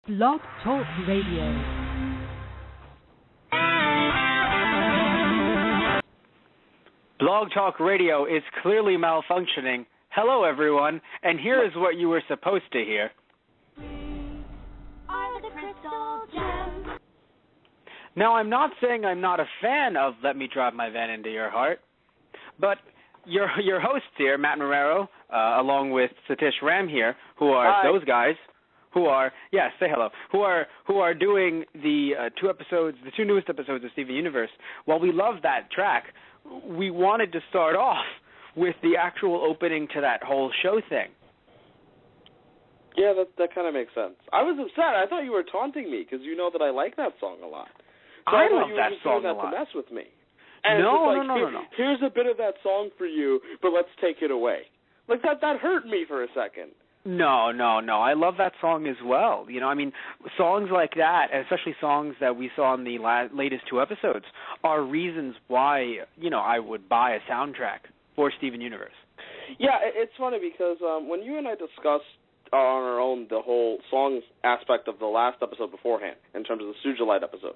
Blog Talk Radio. Blog Talk Radio is clearly malfunctioning. Hello, everyone, and here is what you were supposed to hear. Are the crystal gems. Now, I'm not saying I'm not a fan of Let Me Drive My Van Into Your Heart, but your hosts here, Matt Marrero, along with Satish Ram here, who are Hi. those guys, who are, yes, say hello, who are doing the two newest episodes of Steven Universe. While we love that track, we wanted to start off with the actual opening to that whole show thing. Yeah, that kind of makes sense. I was upset. I thought you were taunting me because you know that I like that song a lot. So I thought love you that were just song doing a that lot. to mess with me. And No. Here's a bit of that song for you, but let's take it away. Like that hurt me for a second. No. I love that song as well. You know, I mean, songs like that, especially songs that we saw in the latest two episodes, are reasons why, you know, I would buy a soundtrack for Steven Universe. Yeah, it's funny because when you and I discussed on our own the whole song aspect of the last episode beforehand, in terms of the Sujilite episode,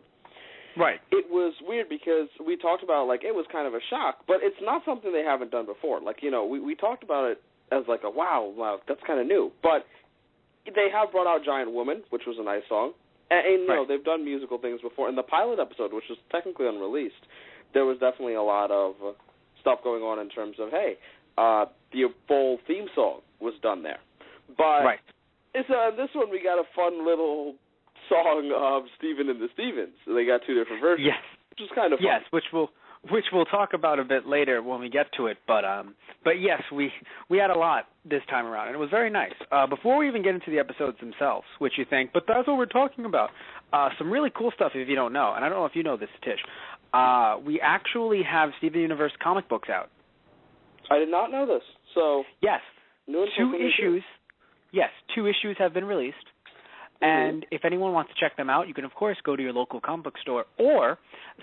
Right. it was weird because we talked about, like, it was kind of a shock, but it's not something they haven't done before. Like, you know, we talked about it as like a wow, that's kind of new. But they have brought out Giant Woman, which was a nice song. And you know, they've done musical things before. In the pilot episode, which was technically unreleased, there was definitely a lot of stuff going on in terms of, hey, the full theme song was done there. But it's, this one we got a fun little song of Steven and the Stevens. So they got two different versions. Yes. Which is kind of fun. Yes, which we'll talk about a bit later when we get to it. But yes, we had a lot this time around, and it was very nice. Before we even get into the episodes themselves, which you think, but that's what we're talking about. Some really cool stuff if you don't know, and I don't know if you know this, Tish. We actually have Steven Universe comic books out. I did not know this. So yes, new two issues. Yes, 2 issues have been released. And if anyone wants to check them out, you can, of course, go to your local comic book store or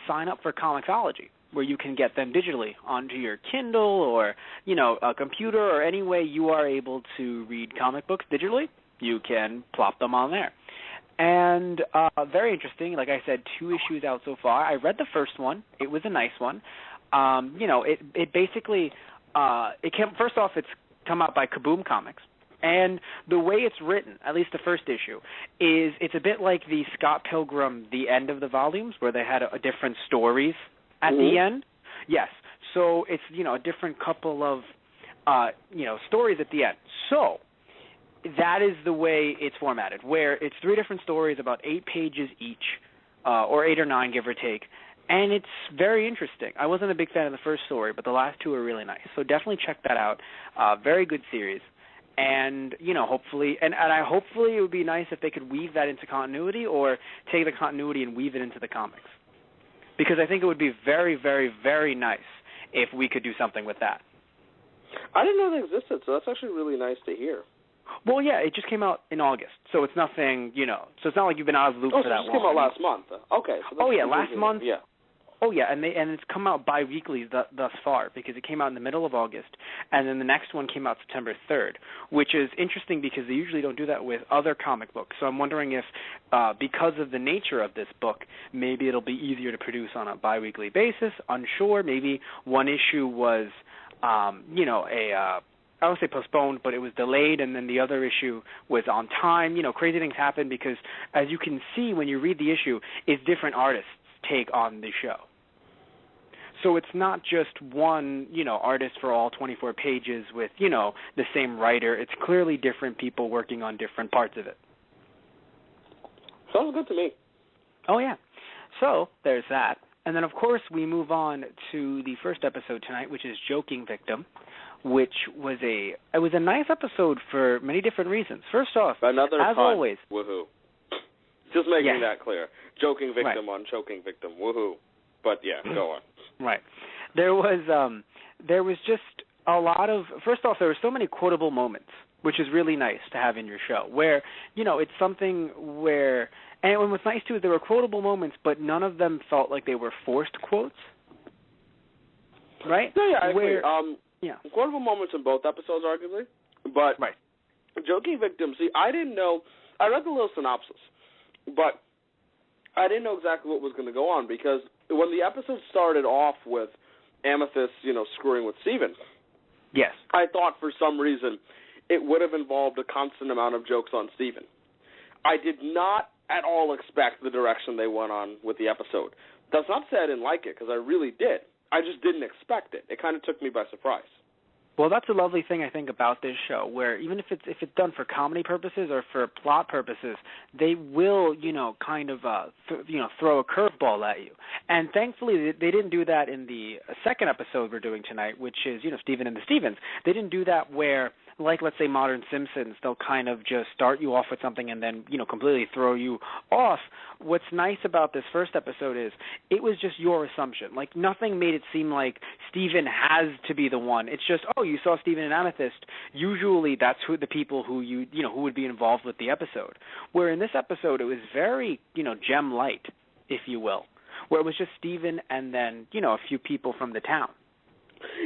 sign up for Comixology, where you can get them digitally onto your Kindle or, you know, a computer or any way you are able to read comic books digitally. You can plop them on there. And very interesting. Like I said, 2 issues out so far. I read the first one. It was a nice one. You know, it basically first off, it's come out by Kaboom Comics. And the way it's written, at least the first issue, is it's a bit like the Scott Pilgrim, the end of the volumes, where they had a different stories at the end. Yes. So it's, you know, a different couple of, you know, stories at the end. So that is the way it's formatted, where it's 3 different stories, about 8 pages each, or 8 or 9, give or take. And it's very interesting. I wasn't a big fan of the first story, but the last 2 are really nice. So definitely check that out. Very good series. And, you know, hopefully it would be nice if they could weave that into continuity or take the continuity and weave it into the comics. Because I think it would be very, very, very nice if we could do something with that. I didn't know they existed, so that's actually really nice to hear. Well, yeah, it just came out in August, so it's nothing, you know, so it's not like you've been out of the loop for that long. Oh, so it just came out last month. Okay. So that's last month. Yeah. Oh, yeah, and it's come out bi-weekly thus far because it came out in the middle of August, and then the next one came out September 3rd, which is interesting because they usually don't do that with other comic books. So I'm wondering if, because of the nature of this book, maybe it'll be easier to produce on a bi-weekly basis. Unsure. Maybe one issue was, you know, I won't say postponed, but it was delayed, and then the other issue was on time. You know, crazy things happen because, as you can see when you read the issue, it's different artists take on the show. So it's not just one, you know, artist for all 24 pages with, you know, the same writer. It's clearly different people working on different parts of it. Sounds good to me. Oh, yeah. So there's that. And then, of course, we move on to the first episode tonight, which is Joking Victim, which was a nice episode for many different reasons. First off, another as pun. always. Woohoo. Just making that clear. Joking victim on choking victim. Woohoo. But, yeah, go on. Right. There was just a lot of, first off, there were so many quotable moments, which is really nice to have in your show, where, you know, it's something where, and what was nice, too, is there were quotable moments, but none of them felt like they were forced quotes. Right? No, yeah, I agree. Yeah. Quotable moments in both episodes, arguably. But Joking Victim, see, I didn't know, I read the little synopsis, but I didn't know exactly what was going to go on because when the episode started off with Amethyst, screwing with Steven, yes, I thought for some reason it would have involved a constant amount of jokes on Steven. I did not at all expect the direction they went on with the episode. That's not to say I didn't like it, because I really did. I just didn't expect it. It kind of took me by surprise. Well, that's a lovely thing, I think, about this show, where even if it's done for comedy purposes or for plot purposes, they will, kind of, throw a curveball at you. And thankfully, they didn't do that in the second episode we're doing tonight, which is, Steven and the Stevens. They didn't do that where, like, let's say, Modern Simpsons, they'll kind of just start you off with something and then, completely throw you off. What's nice about this first episode is it was just your assumption. Like, nothing made it seem like Steven has to be the one. It's just, you saw Steven and Amethyst. Usually that's who the people who who would be involved with the episode. Where in this episode it was very, gem light, if you will. Where it was just Steven and then, a few people from the town.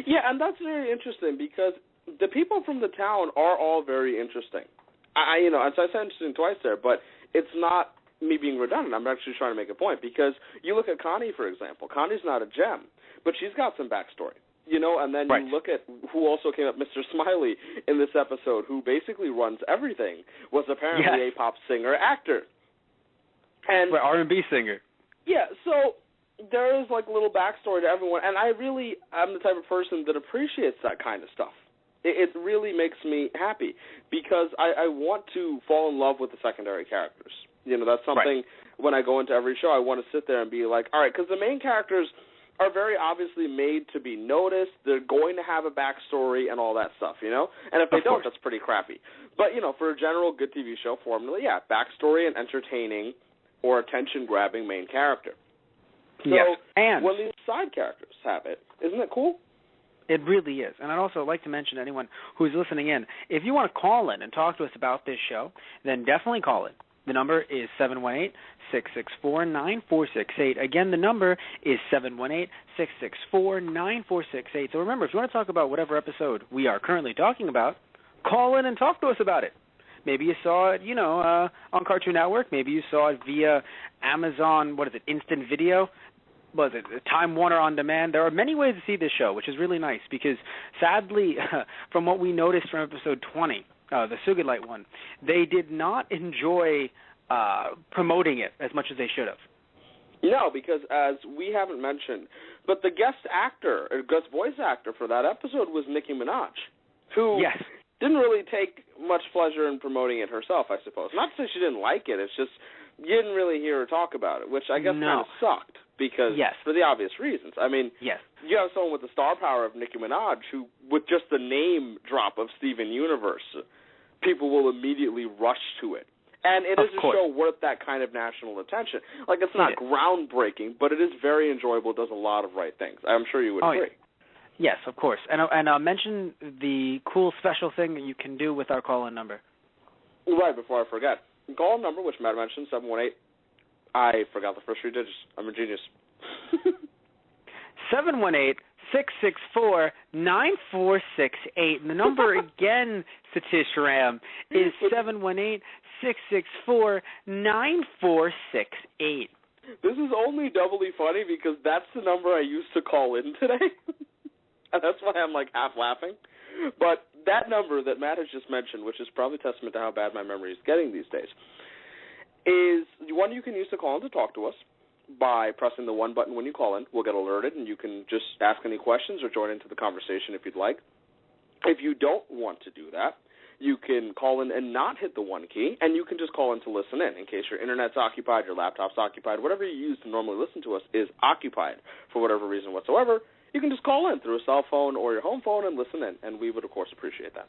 Yeah, and that's very interesting because the people from the town are all very interesting. I said interesting twice there, but it's not me being redundant. I'm actually trying to make a point because you look at Connie, for example. Connie's not a gem, but she's got some backstory. And then right. You look at who also came up, Mr. Smiley, in this episode, who basically runs everything, was apparently a pop singer, actor. And R&B singer. Yeah, so there is, little backstory to everyone, and I'm the type of person that appreciates that kind of stuff. It really makes me happy because I want to fall in love with the secondary characters. That's something when I go into every show, I want to sit there and be like, all right, because the main characters are very obviously made to be noticed. They're going to have a backstory and all that stuff, And if they don't, that's pretty crappy. But, for a general good TV show formula, backstory and entertaining or attention-grabbing main character. So and when these side characters have it, isn't it cool? It really is. And I'd also like to mention to anyone who's listening in, if you want to call in and talk to us about this show, then definitely call in. The number is 718-664-9468. Again, the number is 718-664-9468. So remember, if you want to talk about whatever episode we are currently talking about, call in and talk to us about it. Maybe you saw it, on Cartoon Network. Maybe you saw it via Amazon, Instant Video. Was it Time Warner On Demand? There are many ways to see this show, which is really nice because, sadly, from what we noticed from episode 20, the Sugilite one, they did not enjoy promoting it as much as they should have. No, because as we haven't mentioned, but the guest voice actor for that episode was Nicki Minaj, who didn't really take much pleasure in promoting it herself, I suppose. Not to say she didn't like it, it's just you didn't really hear her talk about it, which I guess kind of sucked because for the obvious reasons. I mean, you have someone with the star power of Nicki Minaj who, with just the name drop of Steven Universe, people will immediately rush to it. And it is a show worth that kind of national attention. It's not groundbreaking, but it is very enjoyable. It does a lot of right things. I'm sure you would agree. Yes, of course. And mention the cool special thing that you can do with our call-in number. Right, before I forget. Call-in number, which Matt mentioned, 718. I forgot the first 3 digits. I'm a genius. 718-664-9468. And the number again, Satish Ram, is 718-664-9468. This is only doubly funny because that's the number I used to call in today. And that's why I'm half laughing. But that number that Matt has just mentioned, which is probably testament to how bad my memory is getting these days, is one you can use to call in to talk to us by pressing the 1 button when you call in. We'll get alerted, and you can just ask any questions or join into the conversation if you'd like. If you don't want to do that, you can call in and not hit the 1 key, and you can just call in to listen in case your internet's occupied, your laptop's occupied, whatever you use to normally listen to us is occupied for whatever reason whatsoever. You can just call in through a cell phone or your home phone and listen in, and we would, of course, appreciate that.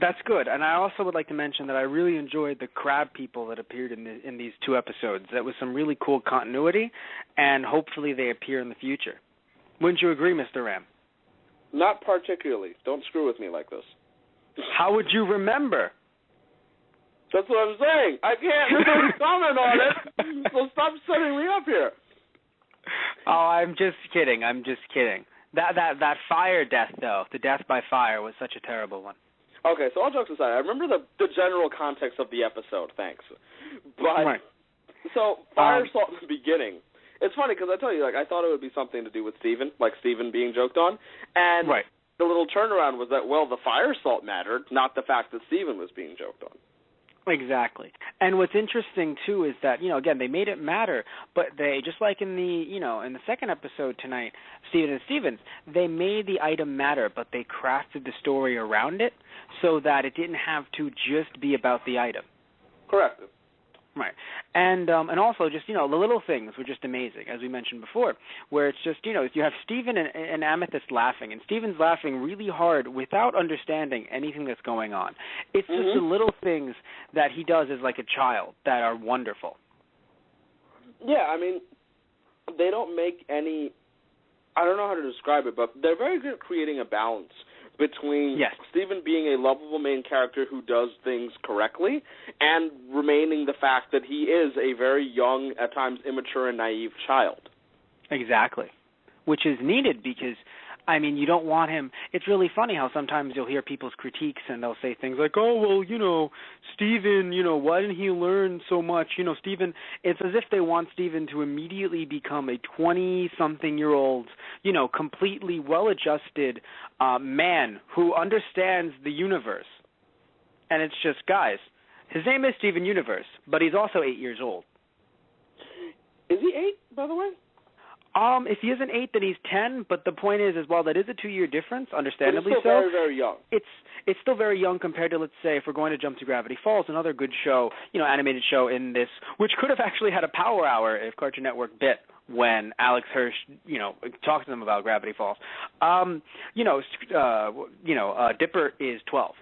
That's good, and I also would like to mention that I really enjoyed the crab people that appeared in these 2 episodes. That was some really cool continuity, and hopefully they appear in the future. Wouldn't you agree, Mr. Ram? Not particularly. Don't screw with me like this. How would you remember? That's what I'm saying. I can't really comment on it, so stop setting me up here. Oh, I'm just kidding. That fire death, though, the death by fire, was such a terrible one. Okay, so all jokes aside, I remember the general context of the episode, thanks. But, Right. So, Fire Salt in the beginning, it's funny because I tell you, like, I thought it would be something to do with Steven, like Steven being joked on, and Right. the little turnaround was that, well, the Fire Salt mattered, not the fact that Steven was being joked on. Exactly. And what's interesting too is that, again, they made it matter, but they, just like in the, in the second episode tonight, Steven and Stevens, they made the item matter, but they crafted the story around it so that it didn't have to just be about the item. Correct. Right. And also just, the little things were just amazing, as we mentioned before, where it's just, you have Steven and Amethyst laughing, and Steven's laughing really hard without understanding anything that's going on. It's just the little things that he does as like a child that are wonderful. Yeah, I mean, they don't make any, I don't know how to describe it, but they're very good at creating a balance between Steven being a lovable main character who does things correctly and remaining the fact that he is a very young, at times immature and naive child. Exactly. Which is needed because, you don't want him. It's really funny how sometimes you'll hear people's critiques and they'll say things like, oh, well, Steven, why didn't he learn so much? Steven, it's as if they want Steven to immediately become a 20-something-year-old, completely well-adjusted man who understands the universe. And it's just, guys, his name is Steven Universe, but he's also 8 years old. Is he 8, by the way? If he isn't 8, then he's 10. But the point is, while that is a 2-year difference, understandably but it's still very, very young. It's still very young compared to, let's say, if we're going to jump to Gravity Falls, another good show, animated show in this, which could have actually had a power hour if Cartoon Network bit when Alex Hirsch, talked to them about Gravity Falls. Dipper is 12,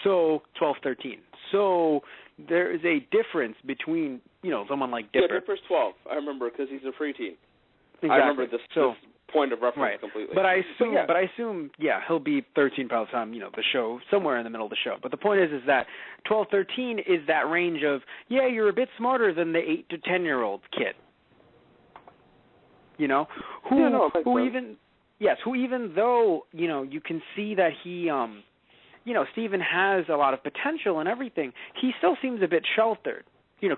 so 12, 13. So there is a difference between, someone like Dipper. Yeah, Dipper's 12. I remember because he's a preteen. Exactly. I remember this point of reference completely. But I assume, he'll be 13 by the time, the show, somewhere in the middle of the show. But the point is that 12, 13 is that range of, you're a bit smarter than the 8 to 10-year-old kid. Who even though, you can see that he, Steven has a lot of potential and everything, he still seems a bit sheltered.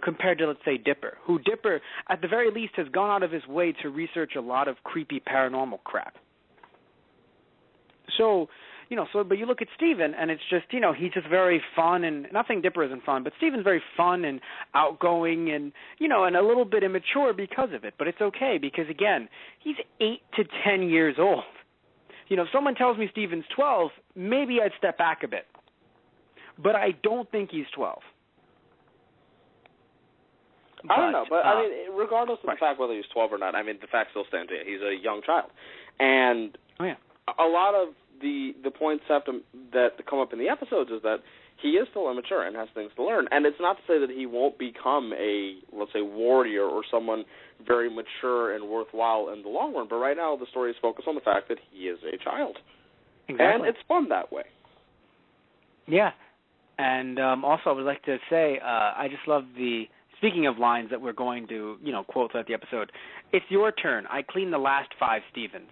Compared to, let's say, Dipper, who Dipper, at the very least, has gone out of his way to research a lot of creepy paranormal crap. So, but you look at Steven, and it's just, he's just very fun, and not saying Dipper isn't fun, but Steven's very fun and outgoing and, and a little bit immature because of it. But it's okay because, again, he's 8 to 10 years old. If someone tells me Steven's 12, maybe I'd step back a bit. But I don't think he's 12. I don't know, but regardless of the fact whether he's 12 or not, the fact still stands. He's a young child, and a lot of the points that come up in the episodes is that he is still immature and has things to learn. And it's not to say that he won't become a, let's say, warrior or someone very mature and worthwhile in the long run. But right now, the story is focused on the fact that he is a child, and it's fun that way. Yeah, and also I would like to say I just love the. Speaking of lines that we're going to, quote throughout the episode, it's your turn. I cleaned the last 5 Stevens.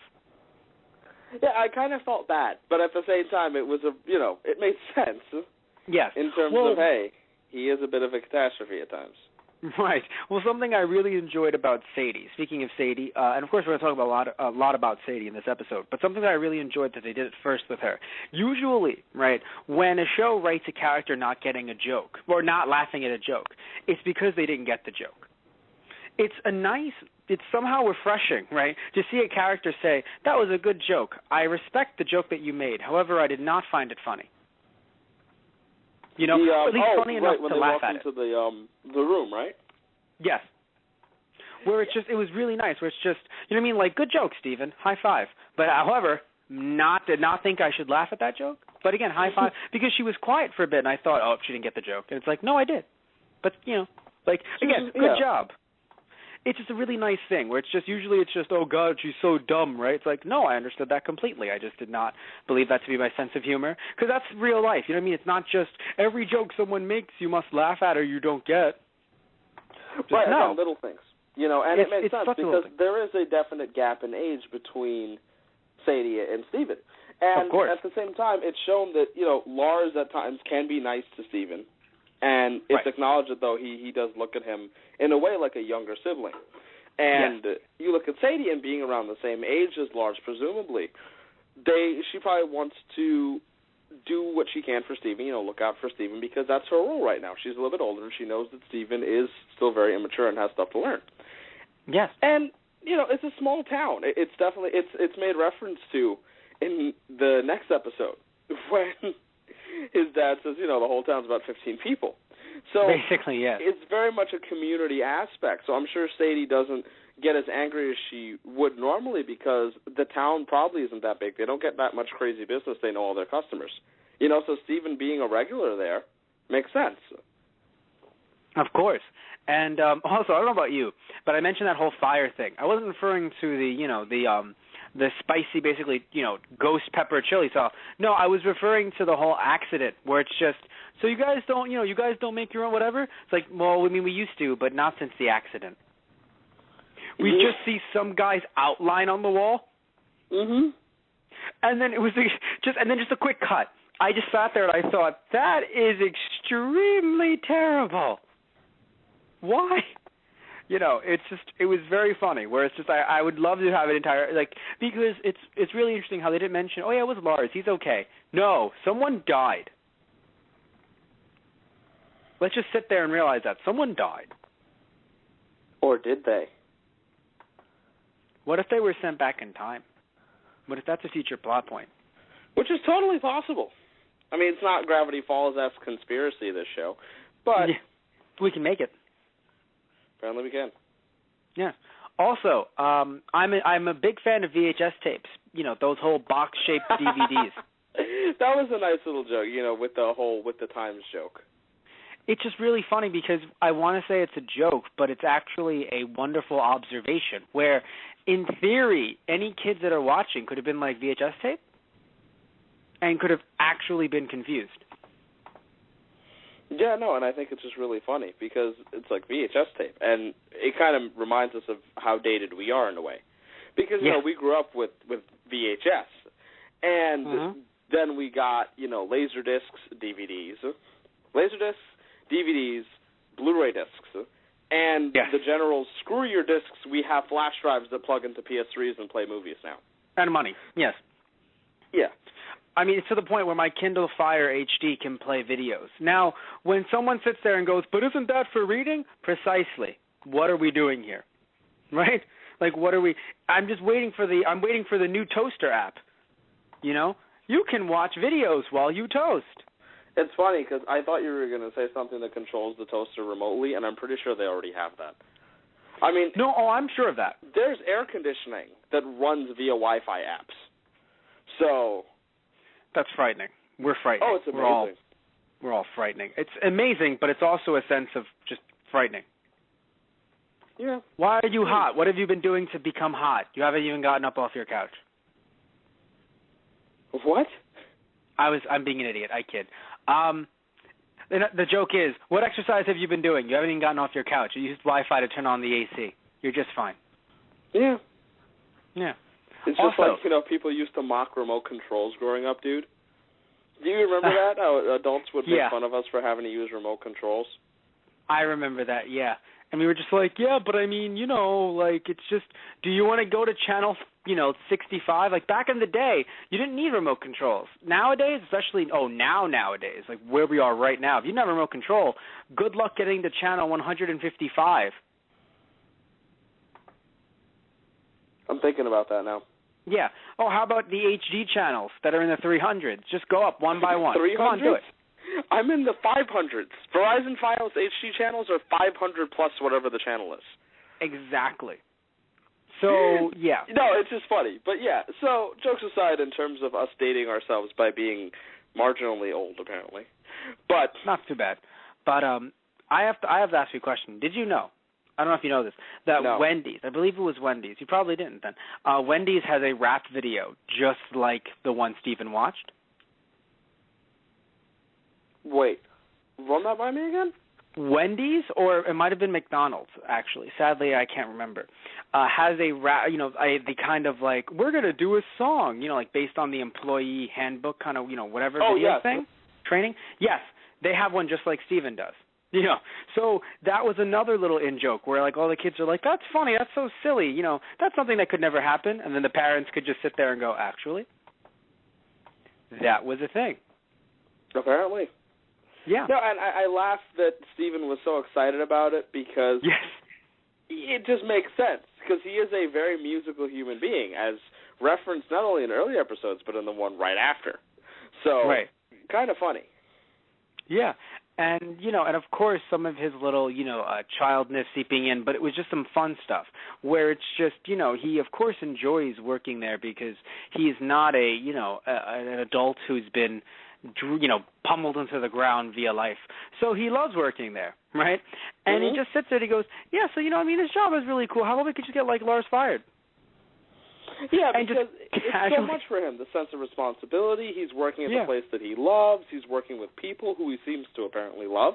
Yeah, I kind of felt bad, but at the same time, it was it made sense. Yes. In terms of, hey, he is a bit of a catastrophe at times. Right. Well, something I really enjoyed about Sadie, speaking of Sadie, and of course we're going to talk a lot about Sadie in this episode, but something that I really enjoyed that they did it first with her. Usually, right, when a show writes a character not getting a joke, or not laughing at a joke, it's because they didn't get the joke. It's somehow refreshing, right, to see a character say, that was a good joke. I respect the joke that you made. However, I did not find it funny. At least funny enough to laugh at it. When they walked into the room, right? Yes. Where it was really nice. Where it's just, like, good joke, Steven. High five. But however, did not think I should laugh at that joke. But again, high five because she was quiet for a bit, and I thought, she didn't get the joke. And it's like, no, I did. But again, good job. It's just a really nice thing where usually it's just, oh, God, she's so dumb, right? It's like, no, I understood that completely. I just did not believe that to be my sense of humor because that's real life. You know what I mean? It's not just every joke someone makes you must laugh at or you don't get. Right, no. Little things. And it makes sense because there is a definite gap in age between Sadie and Steven. And of course. at the same time, it's shown that, Lars at times can be nice to Steven. And it's acknowledged that, though, he does look at him in a way like a younger sibling. And you look at Sadie, and being around the same age as Lars, presumably, she probably wants to do what she can for Steven, look out for Steven, because that's her role right now. She's a little bit older, and she knows that Steven is still very immature and has stuff to learn. Yes. And, it's a small town. It's definitely, it's made reference to in the next episode when his dad says, the whole town's about 15 people. So basically, yes. It's very much a community aspect. So I'm sure Sadie doesn't get as angry as she would normally because the town probably isn't that big. They don't get that much crazy business. They know all their customers. So Steven being a regular there makes sense. Of course. And also, I don't know about you, but I mentioned that whole fire thing. I wasn't referring to the spicy, basically, ghost pepper chili sauce. No, I was referring to the whole accident where it's just, so you guys don't make your own whatever? It's like, well, I mean, we used to, but not since the accident. We just see some guy's outline on the wall. Mm-hmm. And then it was just a quick cut. I just sat there and I thought, that is extremely terrible. Why? It was very funny. Where it's just, I would love to have an entire, because it's really interesting how they didn't mention, oh yeah, it was Lars, he's okay. No, someone died. Let's just sit there and realize that someone died. Or did they? What if they were sent back in time? What if that's a future plot point? Which is totally possible. I mean, it's not Gravity Falls-esque conspiracy, this show, but we can make it. Apparently we can. Yeah. Also, I'm a big fan of VHS tapes. Those whole box-shaped DVDs. That was a nice little joke, with the Times joke. It's just really funny because I want to say it's a joke, but it's actually a wonderful observation where, in theory, any kids that are watching could have been like VHS tape and could have actually been confused. Yeah, no, and I think it's just really funny because it's like VHS tape, and it kind of reminds us of how dated we are in a way. Because, we grew up with VHS, and then we got, Laserdiscs, DVDs, Blu-ray discs, and the general screw your discs, we have flash drives that plug into PS3s and play movies now. And money, yes. Yeah. I mean, it's to the point where my Kindle Fire HD can play videos. Now, when someone sits there and goes, but isn't that for reading? Precisely. What are we doing here? Right? Like, what are we? I'm waiting for the new Toaster app. You can watch videos while you toast. It's funny because I thought you were going to say something that controls the toaster remotely, and I'm pretty sure they already have that. I mean, no, I'm sure of that. There's air conditioning that runs via Wi-Fi apps. So that's frightening. We're frightening. Oh, it's amazing. We're all frightening. It's amazing, but it's also a sense of just frightening. Yeah. Why are you hot? What have you been doing to become hot? You haven't even gotten up off your couch. What? I'm being an idiot. I kid. The joke is, what exercise have you been doing? You haven't even gotten off your couch. You used Wi-Fi to turn on the AC. You're just fine. Yeah. Yeah. It's just like, people used to mock remote controls growing up, dude. Do you remember that? How adults would make fun of us for having to use remote controls? I remember that, yeah. And we were just like, yeah, but I mean, it's just, do you want to go to channel, 65? Like, back in the day, you didn't need remote controls. Nowadays, especially, nowadays, like where we are right now, if you didn't have remote control, good luck getting to channel 155. I'm thinking about that now. Yeah. Oh, how about the HD channels that are in the 300s? Just go up one by one. 300s? Come on, do it. I'm in the 500s. Verizon Fios HD channels are 500 plus whatever the channel is. Exactly. So, yeah. No, it's just funny. But, yeah, so jokes aside in terms of us dating ourselves by being marginally old, apparently. But not too bad. But I have to ask you a question. Did you know, I don't know if you know this, that Wendy's, I believe it was Wendy's, you probably didn't then, Wendy's has a rap video just like the one Stephen watched? Wait, run that by me again? Wendy's, or it might have been McDonald's, actually. Sadly, I can't remember. Has the kind of like, we're going to do a song, like based on the employee handbook kind of, whatever video thing, training. Yes, they have one just like Steven does. So that was another little in-joke where like all the kids are like, that's funny, that's so silly, that's something that could never happen, and then the parents could just sit there and go, actually, that was a thing. Apparently. Yeah. No, and I laughed that Steven was so excited about it because it just makes sense, because he is a very musical human being, as referenced not only in early episodes, but in the one right after. So, kind of funny. Yeah. And, and of course some of his little, childness seeping in, but it was just some fun stuff where it's just, he of course enjoys working there because he's not an adult who's been, pummeled into the ground via life. So he loves working there, right? And he just sits there and he goes, yeah, so, this job is really cool. How about we could just get, like, Lars fired? Yeah, because it's so much for him, the sense of responsibility. He's working at the place that he loves. He's working with people who he seems to apparently love.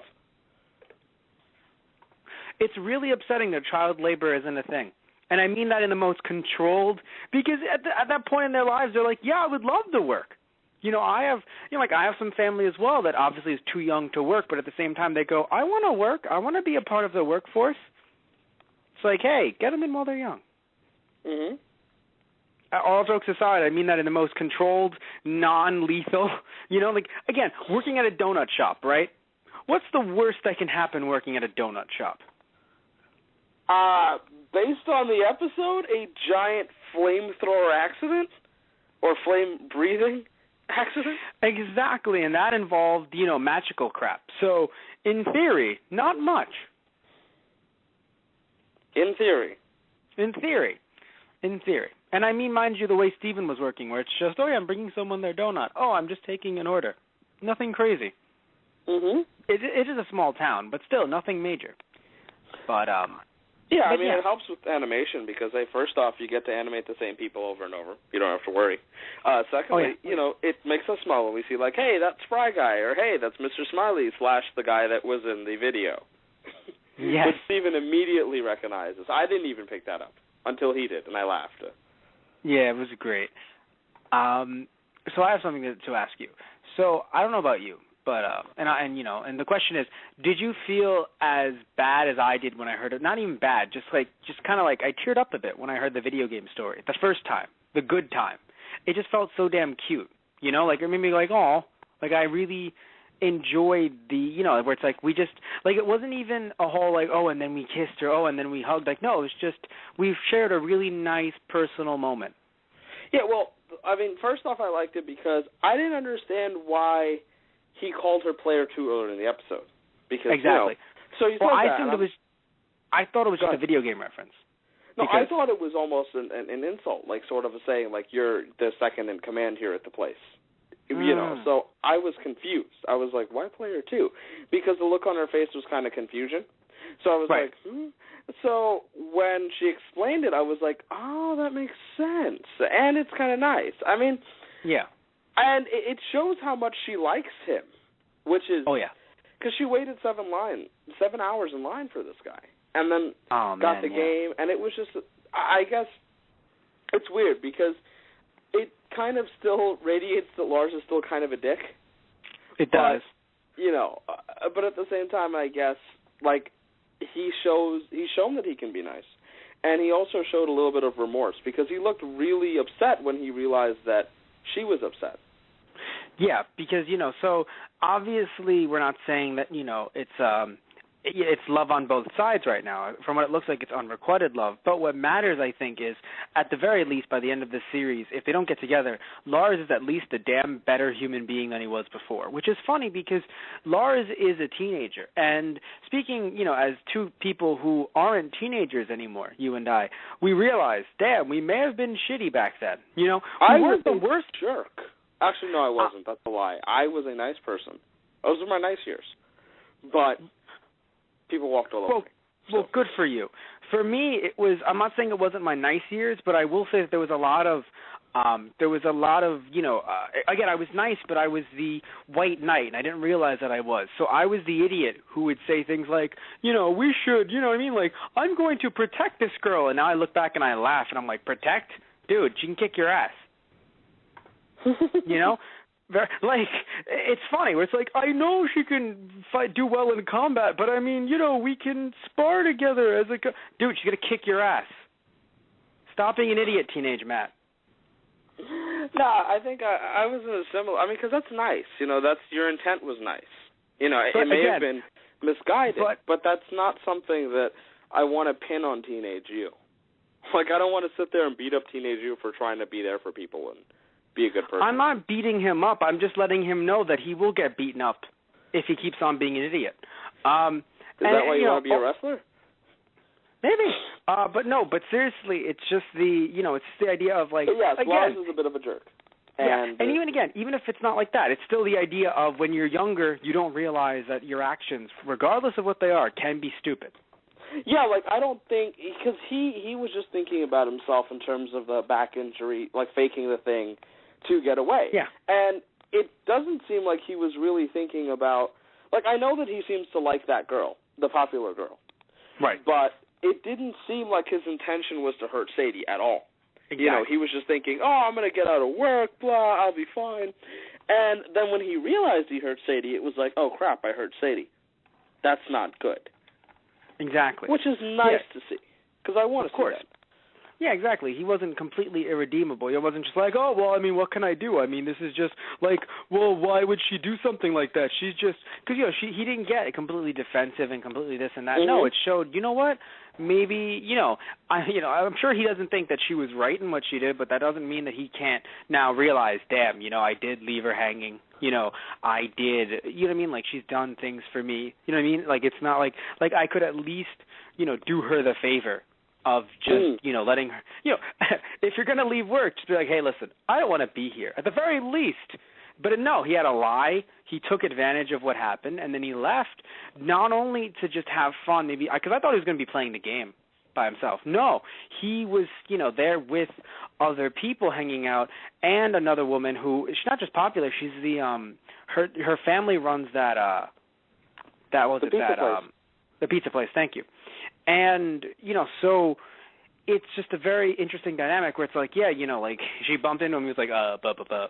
It's really upsetting that child labor isn't a thing. And I mean that in the most controlled, because at that point in their lives, they're like, yeah, I would love to work. I have some family as well that obviously is too young to work, but at the same time they go, I want to work. I want to be a part of the workforce. It's like, hey, get them in while they're young. Mm-hmm. All jokes aside, I mean that in the most controlled, non-lethal, again, working at a donut shop, right? What's the worst that can happen working at a donut shop? Based on the episode, a giant flamethrower accident or flame-breathing accident? Exactly, and that involved, magical crap. So, in theory, not much. In theory. And I mean, mind you, the way Steven was working, where it's just, oh, yeah, I'm bringing someone their donut. Oh, I'm just taking an order. Nothing crazy. Mm-hmm. It is a small town, but still, nothing major. But, it helps with animation because, first off, you get to animate the same people over and over. You don't have to worry. Secondly, it makes us smile when we see, like, hey, that's Fry Guy, or hey, that's Mr. Smiley / the guy that was in the video. Yes. Which Steven immediately recognizes. I didn't even pick that up until he did, and I laughed. Yeah, it was great. So I have something to ask you. So I don't know about you, but and the question is, did you feel as bad as I did when I heard it? Not even bad, just kind of like I teared up a bit when I heard the video game story the first time, the good time. It just felt so damn cute, like it made me like, oh, like I really enjoyed the, where it's like we just, like it wasn't even a whole like, oh, and then we kissed or oh, and then we hugged. Like, no, it was just we've shared a really nice personal moment. Yeah, well, I mean, first off, I liked it because I didn't understand why he called her player 2 earlier in the episode. Because, exactly. So you I thought it was just a video game reference. No, I thought it was almost an insult, like sort of a saying, like, you're the second in command here at the place. So I was confused. I was like, why player 2? Because the look on her face was kind of confusion. So I was like, So when she explained it, I was like, oh, that makes sense. And it's kind of nice. I mean, yeah. And it shows how much she likes him, which is, because she waited 7 hours in line for this guy, and then got the game, and it was just, I guess, it's weird because it kind of still radiates that Lars is still kind of a dick. It does. But at the same time, I guess, like, he's shown that he can be nice. And he also showed a little bit of remorse because he looked really upset when he realized that she was upset. Yeah, because, so obviously we're not saying that, it's love on both sides right now. From what it looks like, it's unrequited love. But what matters, I think, is at the very least by the end of this series, if they don't get together, Lars is at least a damn better human being than he was before, which is funny because Lars is a teenager. And speaking, as two people who aren't teenagers anymore, you and I, we realize, damn, we may have been shitty back then. I was the worst jerk. Actually, no, I wasn't. That's a lie. I was a nice person. Those were my nice years. But people walked all over me. Well, good for you. For me, it was. I'm not saying it wasn't my nice years, but I will say that there was a lot of, again, I was nice, but I was the white knight, and I didn't realize that I was. So I was the idiot who would say things like, we should, you know what I mean? Like, I'm going to protect this girl. And now I look back and I laugh, and I'm like, protect? Dude, she can kick your ass. Like, it's funny where it's like, I know she can do well in combat, but I mean, we can spar together as a dude, she's going to kick your ass. Stop being an idiot, teenage Matt. No, I think I was in a similar, because that's nice. That's, your intent was nice. It may have been misguided, but that's not something that I want to pin on teenage you. Like, I don't want to sit there and beat up teenage you for trying to be there for people and be a good person. I'm not beating him up. I'm just letting him know that he will get beaten up if he keeps on being an idiot. Is that why you want to be a wrestler? Maybe. But seriously, it's just it's the idea of like, yes, again, Lars is a bit of a jerk. And even if it's not like that, it's still the idea of when you're younger, you don't realize that your actions, regardless of what they are, can be stupid. Yeah, like, I don't think, because he was just thinking about himself in terms of the back injury, like faking the thing to get away. Yeah. And it doesn't seem like he was really thinking about, like, I know that he seems to like that girl, the popular girl. Right. But it didn't seem like his intention was to hurt Sadie at all. Exactly. He was just thinking, I'm going to get out of work, blah, I'll be fine. And then when he realized he hurt Sadie, it was like, oh, crap, I hurt Sadie. That's not good. Exactly. Which is nice to see, because I want to see that. Yeah, exactly. He wasn't completely irredeemable. He wasn't just like, oh, well, I mean, what can I do? I mean, this is just like, well, why would she do something like that? She's just, because, he didn't get completely defensive and completely this and that. Mm-hmm. No, it showed, you know what? Maybe, I'm sure he doesn't think that she was right in what she did, but that doesn't mean that he can't now realize, damn, I did leave her hanging. I did, you know what I mean? Like, she's done things for me. You know what I mean? Like, it's not like I could at least, do her the favor of just, letting her, if you're going to leave work, just be like, hey, listen, I don't want to be here, at the very least. But no, he had a lie. He took advantage of what happened, and then he left, not only to just have fun, maybe, because I thought he was going to be playing the game by himself. No, he was, there with other people hanging out, and another woman who, she's not just popular, she's the, her family runs the pizza place, thank you. And, so it's just a very interesting dynamic where it's like, yeah, like she bumped into him, he was like, buh.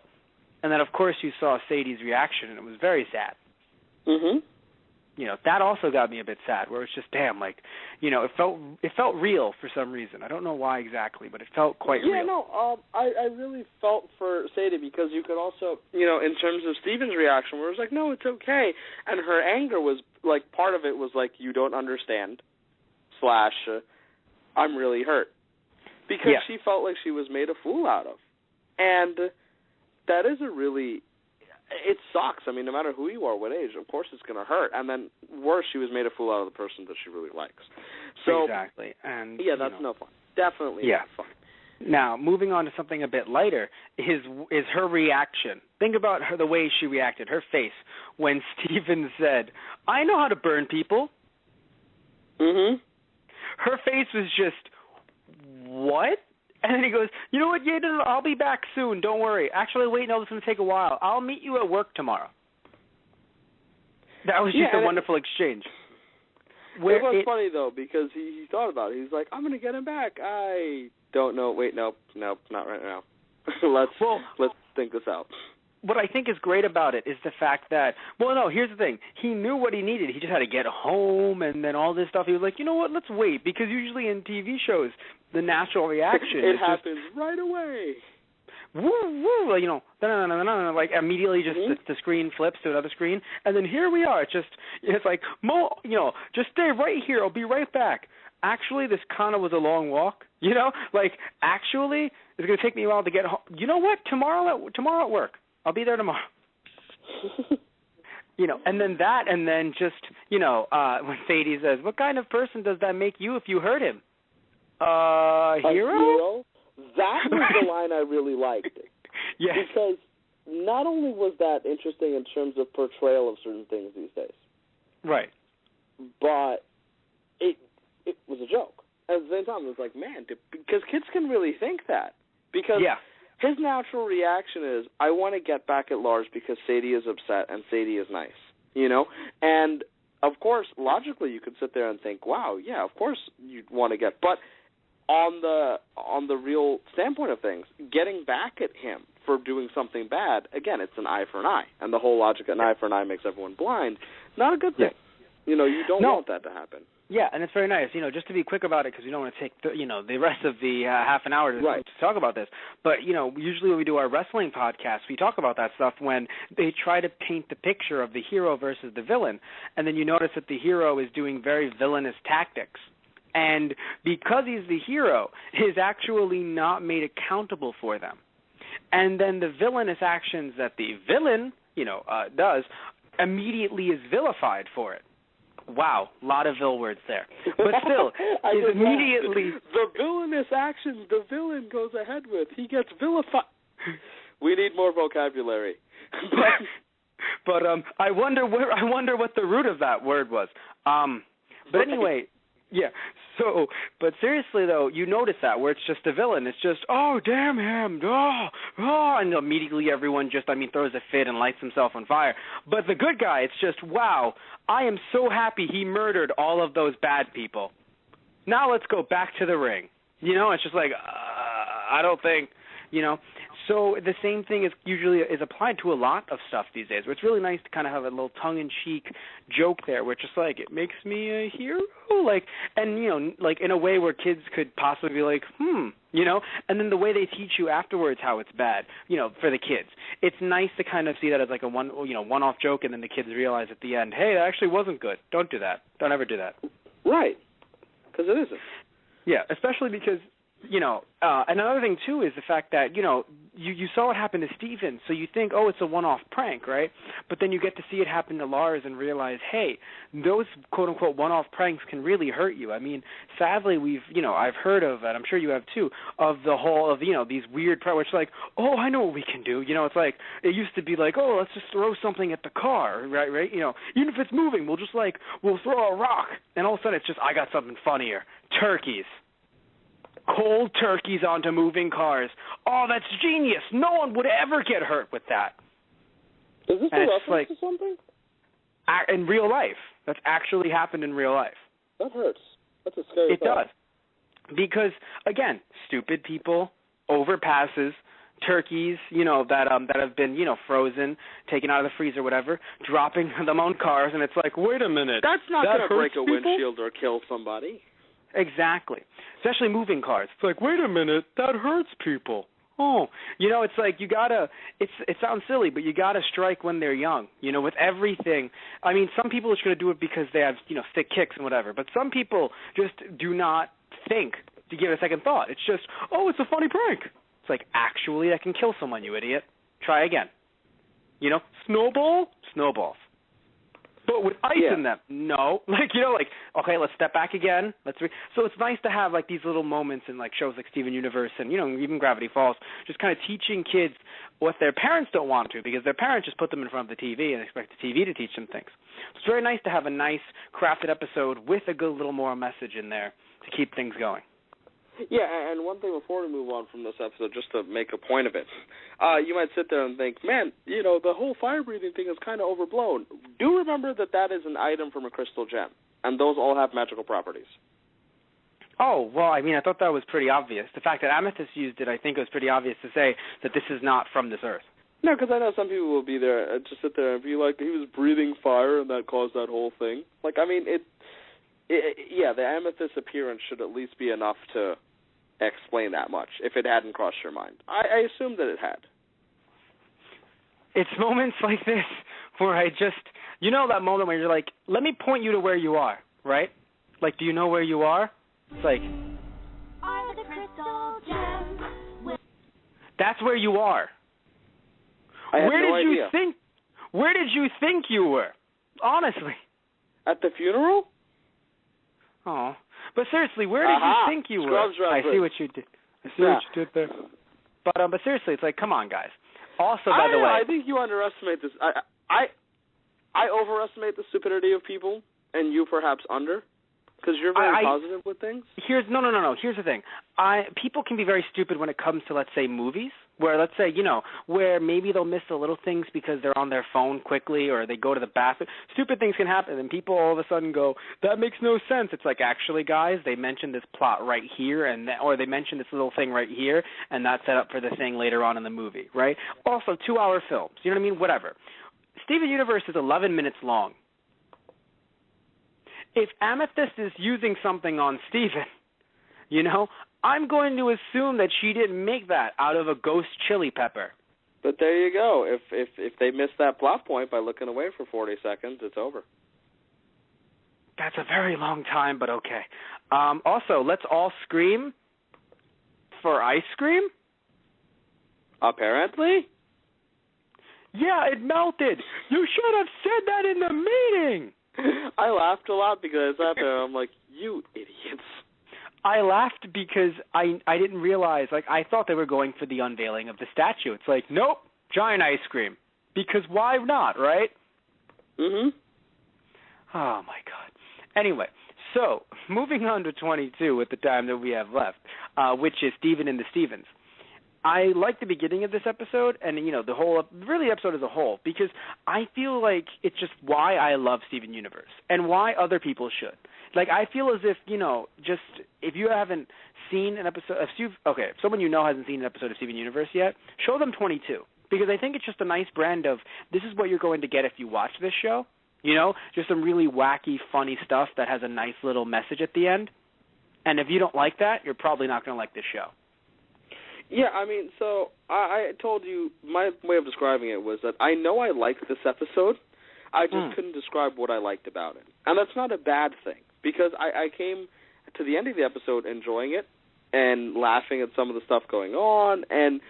And then, of course, you saw Sadie's reaction, and it was very sad. Mm-hmm. That also got me a bit sad, where it's just, damn, like, it felt real for some reason. I don't know why exactly, but it felt quite real. Yeah, no, I really felt for Sadie, because you could also, in terms of Steven's reaction, where it was like, no, it's okay. And her anger was, like, part of it was like, you don't understand, / I'm really hurt. Because she felt like she was made a fool out of. And that is a really, it sucks. I mean, no matter who you are, what age, of course it's going to hurt. And then worse, she was made a fool out of the person that she really likes. So exactly. And yeah, that's no fun. Definitely not fun. Now, moving on to something a bit lighter, is her reaction. Think about the way she reacted, her face, when Steven said, I know how to burn people. Mm-hmm. Her face was just, what? And then he goes, you know what, yeah, no, I'll be back soon, don't worry. Actually, wait, no, this is going to take a while. I'll meet you at work tomorrow. That was just a wonderful exchange. It was funny, though, because he thought about it. He's like, I'm going to get him back. I don't know. Wait, nope, not right now. Let's think this out. What I think is great about it is the fact that, well, no, here's the thing. He knew what he needed. He just had to get home and then all this stuff. He was like, you know what, let's wait. Because usually in TV shows, the natural reaction it happens right away. Woo, like immediately just the screen flips to another screen. And then here we are. It's like, just stay right here. I'll be right back. Actually, this kind of was a long walk. Actually, it's going to take me a while to get home. You know what? Tomorrow at work. I'll be there tomorrow. And then just, when Sadie says, what kind of person does that make you if you hurt him? A hero? That was the line I really liked. Yes. Because not only was that interesting in terms of portrayal of certain things these days. Right. But time, it was like, man, because kids can really think that. Because his natural reaction is, I want to get back at Lars because Sadie is upset and Sadie is nice, you know? And, of course, logically you could sit there and think, wow, yeah, of course you'd want to get, but on the real standpoint of things, getting back at him for doing something bad, again, it's an eye for an eye. And the whole logic, an eye for an eye makes everyone blind, not a good thing. You know, you don't want that to happen. Yeah, and it's very nice, you know, just to be quick about it, because we don't want to take, the rest of the half an hour to talk about this. But, you know, usually when we do our wrestling podcast, we talk about that stuff when they try to paint the picture of the hero versus the villain, and then you notice that the hero is doing very villainous tactics. And because he's the hero, he's actually not made accountable for them. And then the villainous actions that the villain, does, immediately is vilified for it. Wow, a lot of vil words there. But still, is immediately... The villainous actions the villain goes ahead with, he gets vilified. We need more vocabulary. But I wonder what the root of that word was. But anyway... Yeah. So, but seriously though, you notice that where it's just the villain, it's just, oh damn him, and immediately everyone just, throws a fit and lights himself on fire. But the good guy, it's just, wow, I am so happy he murdered all of those bad people. Now let's go back to the ring. It's just like, I don't think, So the same thing is usually is applied to a lot of stuff these days, where it's really nice to kind of have a little tongue-in-cheek joke there, where it's just like, it makes me a hero, and in a way where kids could possibly be like, and then the way they teach you afterwards how it's bad, for the kids. It's nice to kind of see that as like a one-off joke, and then the kids realize at the end, hey, that actually wasn't good. Don't do that. Don't ever do that. Right, because it isn't. Yeah, especially because. Another thing, too, is the fact that, you saw what happened to Steven, so you think, oh, it's a one-off prank, right? But then you get to see it happen to Lars and realize, hey, those quote-unquote one-off pranks can really hurt you. Sadly, I've heard of, and I'm sure you have, too, of the whole of, these weird pranks, where it's like, oh, I know what we can do. It's like, it used to be like, oh, let's just throw something at the car, right? Even if it's moving, we'll throw a rock. And all of a sudden, it's just, I got something funnier. Turkeys. Cold turkeys onto moving cars. Oh, that's genius. No one would ever get hurt with that. Is this a reference to something? In real life. That's actually happened in real life. That hurts. That's a scary thought. It does. Because, again, stupid people, overpasses, turkeys, that have been, frozen, taken out of the freezer, whatever, dropping them on cars, and it's like, wait a minute. That's not going to break a people? windshield or kill somebody. Exactly. Especially moving cars. It's like, wait a minute, that hurts people. Oh, it's like you gotta, it sounds silly, but you gotta strike when they're young, with everything. Some people are just gonna do it because they have, thick kicks and whatever, but some people just do not think to give it a second thought. It's just, oh, it's a funny prank. It's like, actually, that can kill someone, you idiot. Try again. Snowballs. But with ice in them, no. Okay, let's step back again. So it's nice to have, these little moments in, shows like Steven Universe and, even Gravity Falls, just kind of teaching kids what their parents don't want to, because their parents just put them in front of the TV and expect the TV to teach them things. So it's very nice to have a nice, crafted episode with a good little moral message in there to keep things going. Yeah, and one thing before we move on from this episode, just to make a point of it, you might sit there and think, man, the whole fire-breathing thing is kind of overblown. Do remember that is an item from a crystal gem, and those all have magical properties. Oh, well, I thought that was pretty obvious. The fact that Amethyst used it, I think it was pretty obvious to say that this is not from this earth. No, because I know some people will be there and just sit there and be like, he was breathing fire and that caused that whole thing. The amethyst appearance should at least be enough to explain that much, if it hadn't crossed your mind. I assume that it had. It's moments like this where I just, that moment where you're like, let me point you to where you are, right? Do you know where you are? It's like, Are the crystal gems? That's where you are. Where did you think you were? Honestly. At the funeral? Oh. But seriously, where did you think you were? I see what you did. There. But seriously, it's like, come on, guys. Also, by the way, I think you underestimate this. I overestimate the stupidity of people, and you perhaps under. Because you're very positive with things? No. Here's the thing. People can be very stupid when it comes to, let's say, movies, where, let's say, where maybe they'll miss the little things because they're on their phone quickly or they go to the bathroom. Stupid things can happen, and people all of a sudden go, that makes no sense. It's like, actually, guys, they mentioned this plot right here, or they mentioned this little thing right here, and that's set up for the thing later on in the movie, right? Also, 2-hour films. You know what I mean? Whatever. Steven Universe is 11 minutes long. If Amethyst is using something on Steven, I'm going to assume that she didn't make that out of a ghost chili pepper. But there you go. If they miss that plot point by looking away for 40 seconds, it's over. That's a very long time, but okay. Also, let's all scream for ice cream? Apparently? Yeah, it melted. You should have said that in the meeting. I laughed a lot because I sat there and I'm like, you idiots. I laughed because I didn't realize, I thought they were going for the unveiling of the statue. It's like, nope, giant ice cream. Because why not, right? Mm-hmm. Oh, my God. Anyway, so moving on to 22 with the time that we have left, which is Steven and the Stevens. I like the beginning of this episode and, the whole, really episode as a whole, because I feel like it's just why I love Steven Universe and why other people should. I feel as if, just if you haven't seen an episode of if someone hasn't seen an episode of Steven Universe yet, show them 22, because I think it's just a nice brand of this is what you're going to get if you watch this show, just some really wacky, funny stuff that has a nice little message at the end. And if you don't like that, you're probably not going to like this show. Yeah, so I told you, my way of describing it was that I know I liked this episode, I just couldn't describe what I liked about it. And that's not a bad thing, because I came to the end of the episode enjoying it and laughing at some of the stuff going on and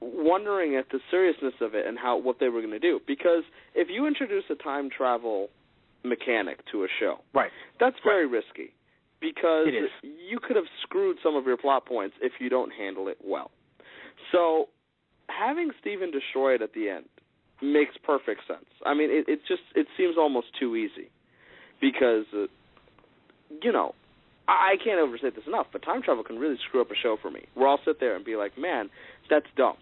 wondering at the seriousness of it and what they were going to do. Because if you introduce a time travel mechanic to a show, right, that's very risky. Because it is. You could have screwed some of your plot points if you don't handle it well. So having Steven destroy it at the end makes perfect sense. It seems almost too easy because, I can't overstate this enough, but time travel can really screw up a show for me, where I'll sit there and be like, man, that's dumb.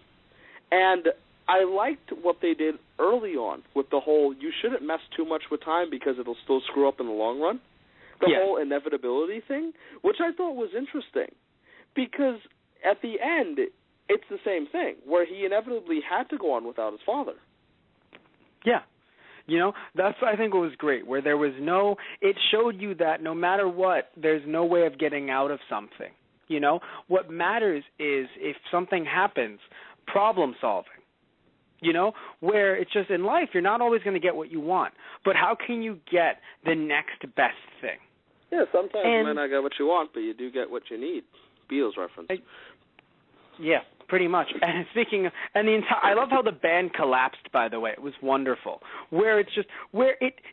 And I liked what they did early on with the whole, you shouldn't mess too much with time because it'll still screw up in the long run. The whole inevitability thing, which I thought was interesting, because at the end, it's the same thing, where he inevitably had to go on without his father. Yeah. That's, I think, what was great, where there was it showed you that no matter what, there's no way of getting out of something. What matters is if something happens, problem solving. Where it's just in life, you're not always going to get what you want, but how can you get the next best thing? Yeah, sometimes you might not get what you want, but you do get what you need. Beatles reference. Yeah, pretty much. And speaking of, I love how the band collapsed, by the way. It was wonderful. Where it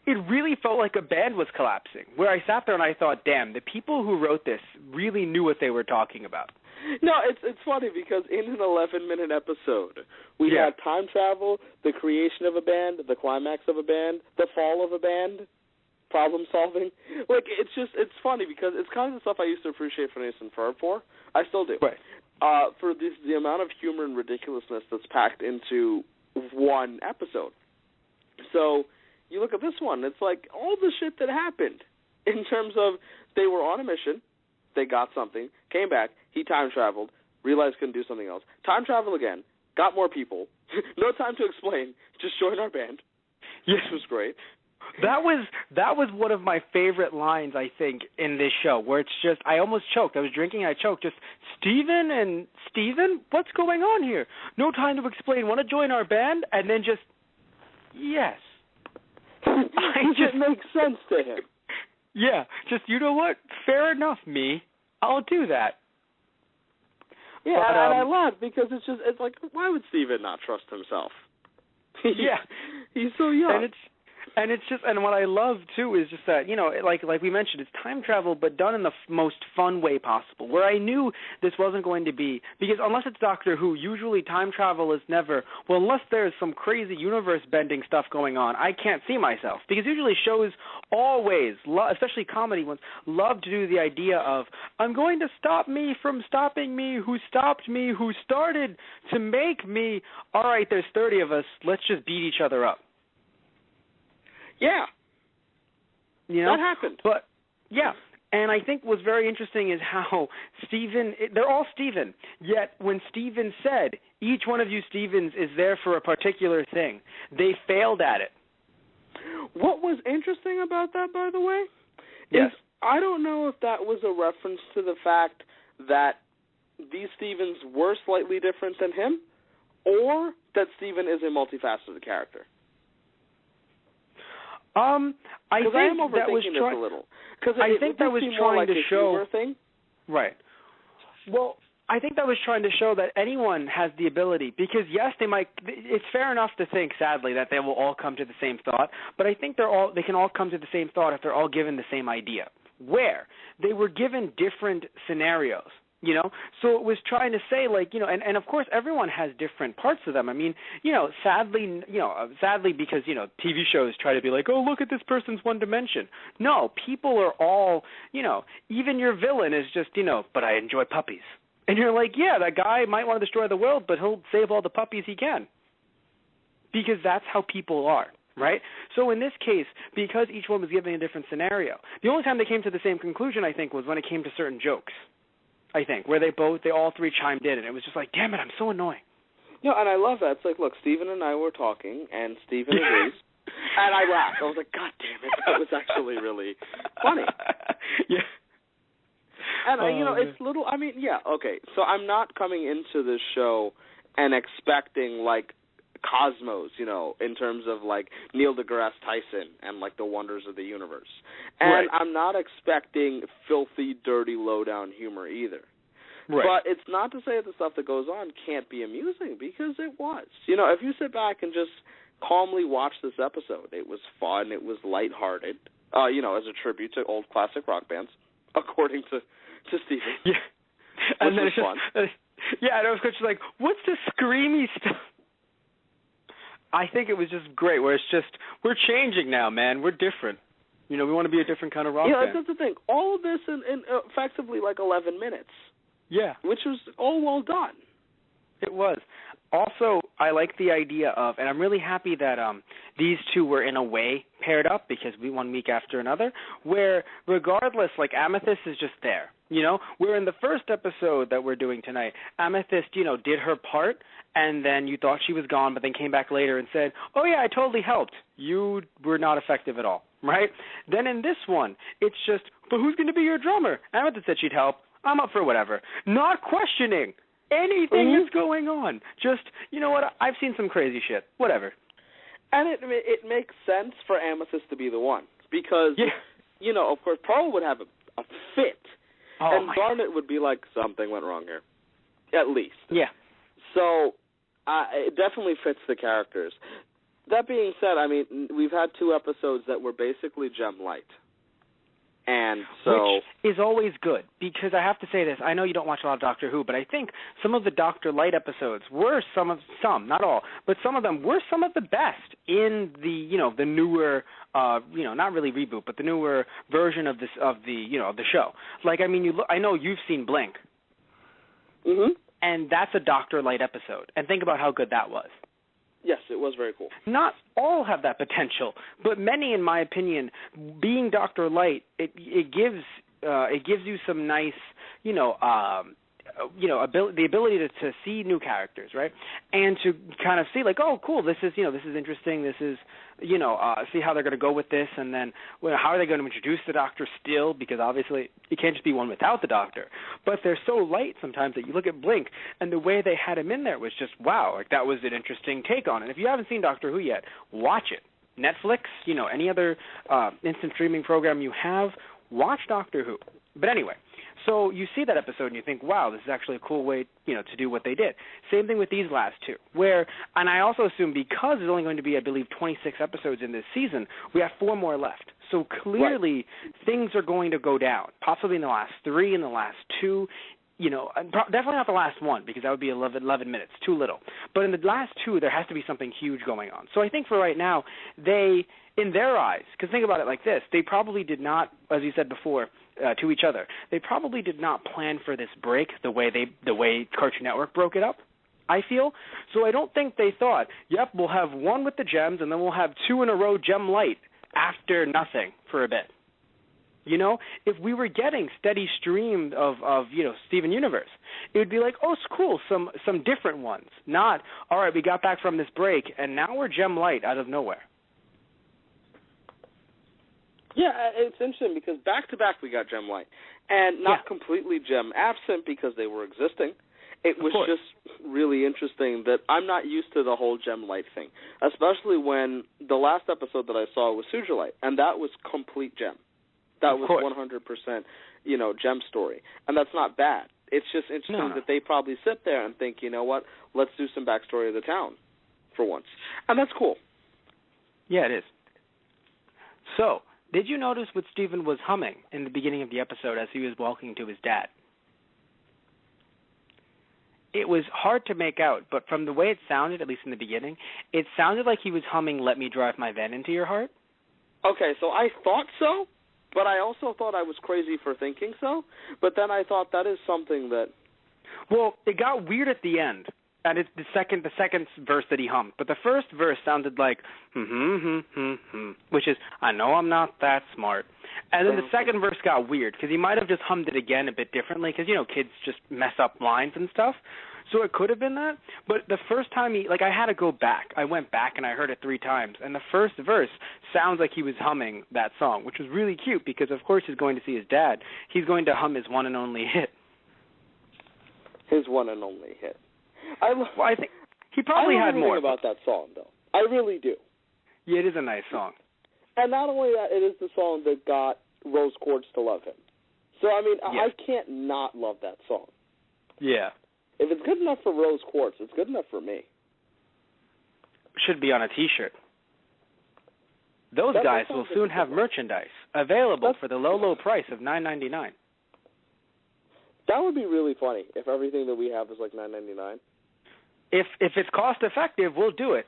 really felt like a band was collapsing. Where I sat there and I thought, damn, the people who wrote this really knew what they were talking about. No, it's funny because in an 11-minute episode, we had time travel, the creation of a band, the climax of a band, the fall of a band, problem solving. It's funny because it's kind of the stuff I used to appreciate Phineas and Ferb for. I still do. Right. For the amount of humor and ridiculousness that's packed into one episode. So you look at this one, it's like all the shit that happened in terms of they were on a mission, they got something, came back, he time traveled, realized couldn't do something else, time travel again, got more people, no time to explain, just join our band. Yes. This was great. That was one of my favorite lines, I think, in this show, where it's just, I almost choked. I was drinking, I choked. Just, Steven? What's going on here? No time to explain. Want to join our band? And then just, yes. It makes sense to him. Yeah, just, you know what? Fair enough, me. I'll do that. Yeah, but, and I laugh because it's like, why would Steven not trust himself? He's so young. And it's just, and what I love too is just that, you know, like we mentioned, it's time travel, but done in the most fun way possible. Where I knew this wasn't going to be, because unless it's Doctor Who, usually time travel is never, well, unless there's some crazy universe bending stuff going on, I can't see myself. Because usually shows always, especially comedy ones, love to do the idea of, I'm going to stop me from stopping me, who stopped me, who started to make me. All right, there's 30 of us, let's just beat each other up. Yeah. You know? That happened. But, yeah. And I think what's very interesting is how Steven, they're all Steven, yet when Steven said, each one of you Stevens is there for a particular thing, they failed at it. What was interesting about that, by the way, yes. is I don't know if that was a reference to the fact that these Stevens were slightly different than him, or that Steven is a multifaceted character. I think I am that was overthinking this a little. I think that was trying to show. Thing. Right. Well, I think that was trying to show that anyone has the ability, because yes, they might. It's fair enough to think, sadly, that they will all come to the same thought, but I think they can all come to the same thought if they're all given the same idea, where they were given different scenarios. You know, so it was trying to say, like, you know, and of course everyone has different parts of them. I mean, you know, sadly because, you know, TV shows try to be like, oh, look at this person's one dimension. No, people are all, you know, even your villain is just, you know, but I enjoy puppies. And you're like, yeah, that guy might want to destroy the world, but he'll save all the puppies he can. Because that's how people are. Right? So in this case, because each one was given a different scenario, the only time they came to the same conclusion, I think, was when it came to certain jokes. I think, where they all three chimed in, and it was just like, damn it, I'm so annoying. Yeah, and I love that. It's like, look, Steven and I were talking, and Steven agrees, and I laughed. I was like, God damn it, that was actually really funny. Yeah. And, you know, it's little, I mean, yeah, okay, so I'm not coming into this show and expecting, like, Cosmos, you know, in terms of, like, Neil deGrasse Tyson and, like, the wonders of the universe. And right. I'm not expecting filthy, dirty, low-down humor either. Right. But it's not to say that the stuff that goes on can't be amusing, because it was. You know, if you sit back and just calmly watch this episode, it was fun, it was lighthearted, you know, as a tribute to old classic rock bands, according to Steven. Yeah. And then was it's fun. Yeah, and I was just like, what's this screamy stuff? I think it was just great, where it's just, we're changing now, man. We're different. You know, we want to be a different kind of rock band. Yeah, that's the thing. All of this in effectively like 11 minutes. Yeah. Which was all well done. It was. Also, I like the idea of, and I'm really happy that these two were in a way paired up, because we one week after another, where regardless, like, Amethyst is just there. You know, where in the first episode that we're doing tonight, Amethyst, you know, did her part, and then you thought she was gone, but then came back later and said, oh, yeah, I totally helped. You were not effective at all, right? Then in this one, it's just, but who's going to be your drummer? Amethyst said she'd help. I'm up for whatever. Not questioning anything that's going on. Just, you know what, I've seen some crazy shit. Whatever. And it makes sense for Amethyst to be the one, because, you know, of course, Pearl would have a fit. Oh, and Barnett would be like, something went wrong here, at least. Yeah. So it definitely fits the characters. That being said, I mean, we've had 2 episodes that were basically gem light. And so, which is always good, because I have to say this. I know you don't watch a lot of Doctor Who, but I think some of the Dr. Light episodes were some, not all, but some of them were some of the best in the, you know, the newer, you know, not really reboot, but the newer version of this, of the, you know, of the show. Like, I mean, I know you've seen Blink. Mm-hmm. And that's a Dr. Light episode. And think about how good that was. Yes, it was very cool. Not all have that potential, but many, in my opinion, being Dr. Light, it gives you some nice, you know, the ability to see new characters, right? And to kind of see, like, oh, cool, this is interesting. This is, you know, see how they're going to go with this, and then, well, how are they going to introduce the Doctor still? Because obviously it can't just be one without the Doctor. But they're so light sometimes that you look at Blink, and the way they had him in there was just, wow, like, that was an interesting take on it. And if you haven't seen Doctor Who yet, watch it. Netflix, you know, any other instant streaming program you have, watch Doctor Who. But anyway, So you see that episode and you think, wow, this is actually a cool way, to do what they did. Same thing with these last two, and I also assume because there's only going to be, I believe, 26 episodes in this season, we have 4 more left. So clearly things are going to go down, possibly in the last 3, in the last 2, definitely not the last one because that would be 11 minutes, too little. But in the last 2, there has to be something huge going on. So I think for right now, they, in their eyes, because think about it like this, they probably did not, as you said before, to each other, they probably did not plan for this break the way Cartoon Network broke it up, I feel. So I don't think they thought, yep, we'll have 1 with the gems and then we'll have 2 in a row Gem Light after nothing for a bit. If we were getting steady stream of Steven Universe, it would be like, oh, it's cool, some different ones. Not, all right, we got back from this break, and now we're Gem Light out of nowhere. Yeah, it's interesting because back-to-back we got Gem Light, and not completely Gem absent because they were existing. It was just really interesting that I'm not used to the whole Gem Light thing, especially when the last episode that I saw was Suja Light, and that was complete Gem. That was 100%, Gem story. And that's not bad. It's just interesting that they probably sit there and think, you know what, let's do some backstory of the town for once. And that's cool. Yeah, it is. So, did you notice what Steven was humming in the beginning of the episode as he was walking to his dad? It was hard to make out, but from the way it sounded, at least in the beginning, it sounded like he was humming Let Me Drive My Van Into Your Heart. Okay, so I thought so. But I also thought I was crazy for thinking so. But then I thought that is something that... Well, it got weird at the end. And it's the second verse that he hummed. But the first verse sounded like, which is, I know I'm not that smart. And then the second verse got weird, because he might have just hummed it again a bit differently, because, kids just mess up lines and stuff. So it could have been that. But the first time I had to go back. I went back and I heard it 3 times. And the first verse sounds like he was humming that song, which was really cute, because of course he's going to see his dad. He's going to hum his one and only hit. His one and only hit. I think he probably had more about that song, though. I really do. Yeah, it is a nice song. And not only that, it is the song that got Rose Quartz to love him. So, I mean, I can't not love that song. Yeah. If it's good enough for Rose Quartz, it's good enough for me. Should be on a T-shirt. Those guys will soon have merchandise available for the low price of $9.99. That would be really funny if everything that we have is like $9.99. If it's cost effective, we'll do it.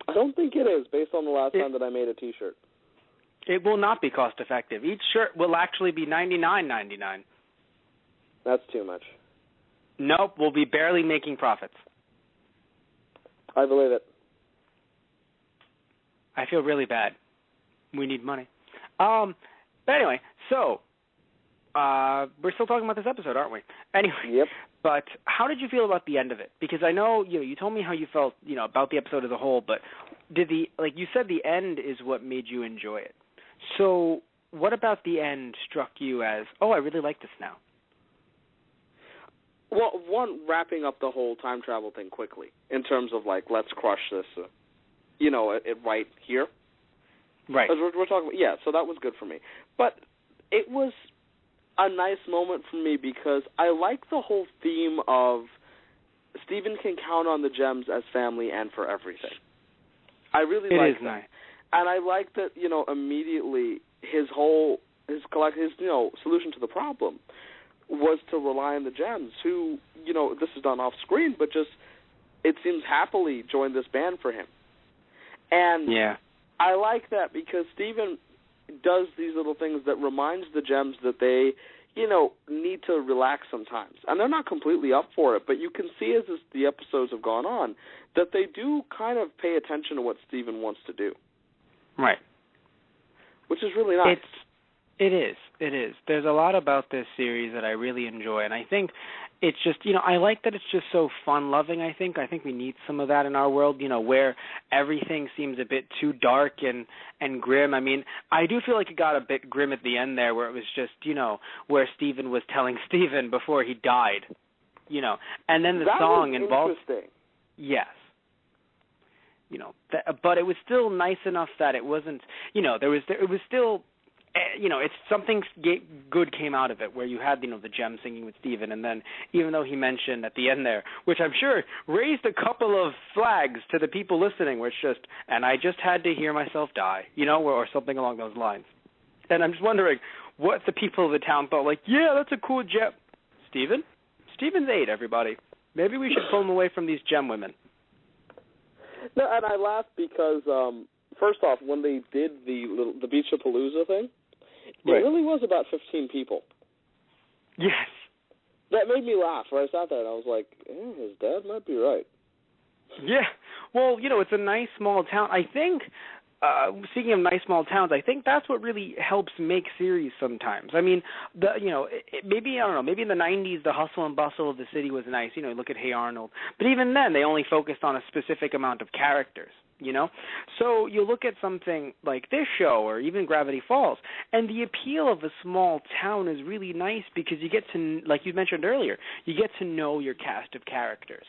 I don't think it is, based on the last time that I made a T-shirt. It will not be cost effective. Each shirt will actually be $99.99. That's too much. Nope, we'll be barely making profits. I believe it. I feel really bad. We need money. But anyway, so we're still talking about this episode, aren't we? Anyway. Yep. But how did you feel about the end of it? Because I know you told me how you felt about the episode as a whole, but you said the end is what made you enjoy it. So what about the end struck you as, oh, I really like this now? Well, one, wrapping up the whole time travel thing quickly in terms of let's crush this, it right here. Right. As we're talking about, yeah. So that was good for me, but it was a nice moment for me because I like the whole theme of Steven can count on the gems as family and for everything. I really like that. It is nice. And I like that, immediately his solution to the problem was to rely on the gems who, this is done off screen, but just, it seems happily joined this band for him. And I like that because Steven does these little things that reminds the gems that they, need to relax sometimes. And they're not completely up for it, but you can see as the episodes have gone on that they do kind of pay attention to what Steven wants to do. Right. Which is really nice. It is. There's a lot about this series that I really enjoy, and I think it's just, I like that it's just so fun-loving, I think. I think we need some of that in our world, where everything seems a bit too dark and grim. I mean, I do feel like it got a bit grim at the end there where it was just, where Steven was telling Steven before he died, and then the song involved. Interesting. Yes. But it was still nice enough that it wasn't, it was still it's something good came out of it, where you had, the Gem singing with Steven, and then even though he mentioned at the end there, which I'm sure raised a couple of flags to the people listening, where it's just, and I just had to hear myself die, or something along those lines. And I'm just wondering what the people of the town thought, like, yeah, that's a cool Gem. Steven's 8, everybody. Maybe we should pull him away from these Gem women. No, and I laughed because, first off, when they did the Beach-a-Palooza thing, it really was about 15 people. Yes. That made me laugh when I sat there, and I was like, his dad might be right. Yeah. Well, it's a nice small town. I think, speaking of nice small towns, I think that's what really helps make series sometimes. I mean, maybe in the 90s, the hustle and bustle of the city was nice. Look at Hey Arnold. But even then, they only focused on a specific amount of characters. So you look at something like this show or even Gravity Falls, and the appeal of a small town is really nice because you get to, like you mentioned earlier, you get to know your cast of characters.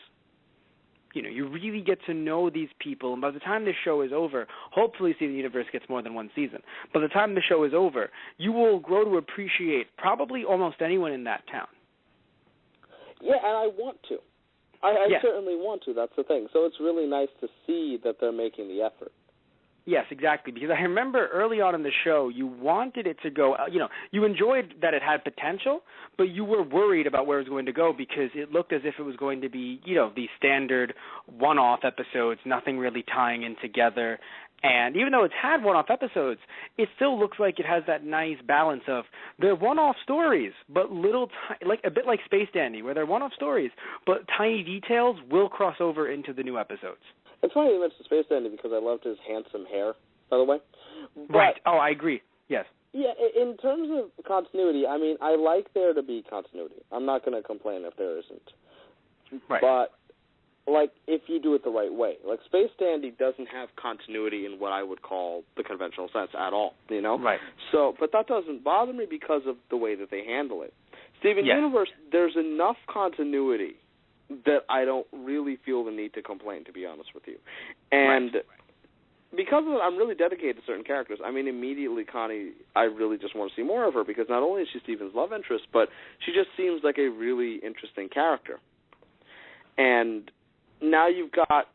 You really get to know these people, and by the time this show is over, hopefully Steven Universe gets more than one season. By the time the show is over, you will grow to appreciate probably almost anyone in that town. Yeah, and I want to. I certainly want to. That's the thing. So it's really nice to see that they're making the effort. Yes, exactly. Because I remember early on in the show, you wanted it to go, you enjoyed that it had potential, but you were worried about where it was going to go because it looked as if it was going to be, the standard one-off episodes, nothing really tying in together. And even though it's had one-off episodes, it still looks like it has that nice balance of they're one-off stories, but a bit like Space Dandy, where they're one-off stories, but tiny details will cross over into the new episodes. It's funny you mentioned Space Dandy because I loved his handsome hair, by the way. But, right. Oh, I agree. Yes. Yeah, in terms of continuity, I mean, I like there to be continuity. I'm not going to complain if there isn't. Right. But if you do it the right way. Space Dandy doesn't have continuity in what I would call the conventional sense at all, Right. So, but that doesn't bother me because of the way that they handle it. Steven Universe, there's enough continuity that I don't really feel the need to complain, to be honest with you. And because of it, I'm really dedicated to certain characters. I mean, immediately, Connie, I really just want to see more of her because not only is she Steven's love interest, but she just seems like a really interesting character. And now you've got